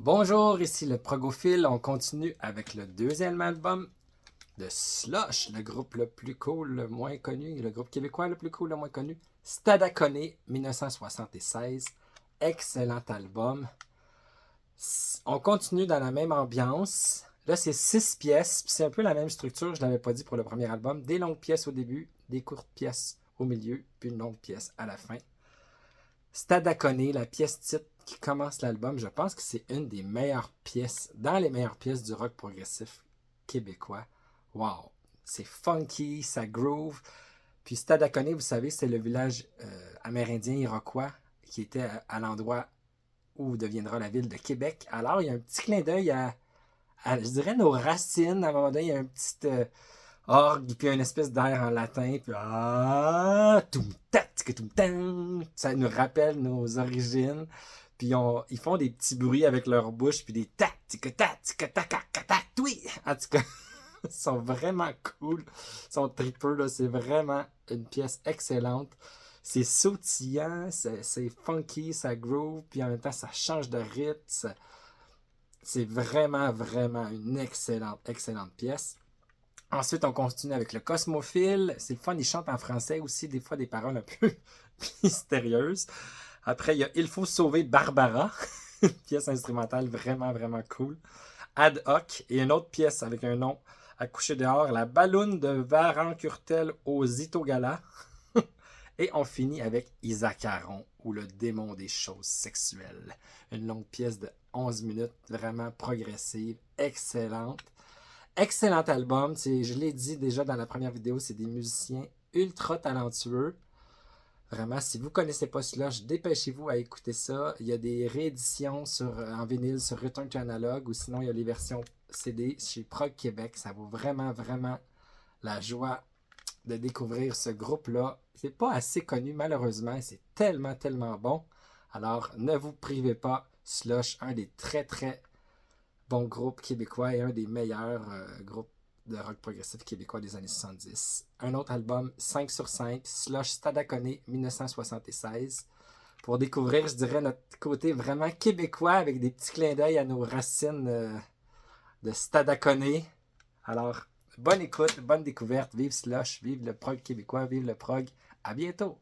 Bonjour, ici le Progophile. On continue avec le deuxième album de Slush, le groupe le plus cool, le moins connu, le groupe québécois le plus cool, le moins connu. Stadacone, 1976. Excellent album. On continue dans la même ambiance. Là, c'est 6 pièces. C'est un peu la même structure, je ne l'avais pas dit pour le premier album. Des longues pièces au début, des courtes pièces au milieu, puis une longue pièce à la fin. Stadacone, la pièce titre qui commence l'album, je pense que c'est une des meilleures pièces, dans les meilleures pièces du rock progressif québécois. Wow! C'est funky, ça groove. Puis Stadacone, vous savez, c'est le village amérindien iroquois qui était à l'endroit où deviendra la ville de Québec. Alors, il y a un petit clin d'œil à, je dirais, nos racines. À un moment donné, il y a un petit orgue, puis une espèce d'air en latin, puis ça nous rappelle nos origines. Puis ils font des petits bruits avec leur bouche, puis des ta oui. En tout cas, ils sont vraiment cool. Ils sont tripeux, là. C'est vraiment une pièce excellente. C'est sautillant, c'est funky, ça groove, puis en même temps, ça change de rythme. C'est vraiment, vraiment une excellente pièce. Ensuite, on continue avec le Cosmophile. C'est le fun, il chante en français aussi, des fois des paroles un peu mystérieuses. Après, il y a Il faut sauver Barbara, une pièce instrumentale vraiment, vraiment cool. Ad hoc, et une autre pièce avec un nom à coucher dehors, La balloune de Varencurtel aux Itogala. Et on finit avec Isaac Aron, ou Le démon des choses sexuelles. Une longue pièce de 11 minutes, vraiment progressive, excellente. Excellent album, je l'ai dit déjà dans la première vidéo, c'est des musiciens ultra talentueux. Vraiment, si vous ne connaissez pas Slush, dépêchez-vous à écouter ça. Il y a des rééditions en vinyle sur Return to Analog, ou sinon il y a les versions CD chez Prog Québec. Ça vaut vraiment, vraiment la joie de découvrir ce groupe-là. C'est pas assez connu malheureusement, c'est tellement, tellement bon. Alors, ne vous privez pas. Slush, un des très, très bon groupe québécois et un des meilleurs groupes de rock progressif québécois des années 70. Un autre album, 5 sur 5, Slush Stadacone 1976. Pour découvrir, je dirais, notre côté vraiment québécois avec des petits clins d'œil à nos racines de Stadacone. Alors, bonne écoute, bonne découverte. Vive Slush, vive le prog québécois, vive le prog. À bientôt!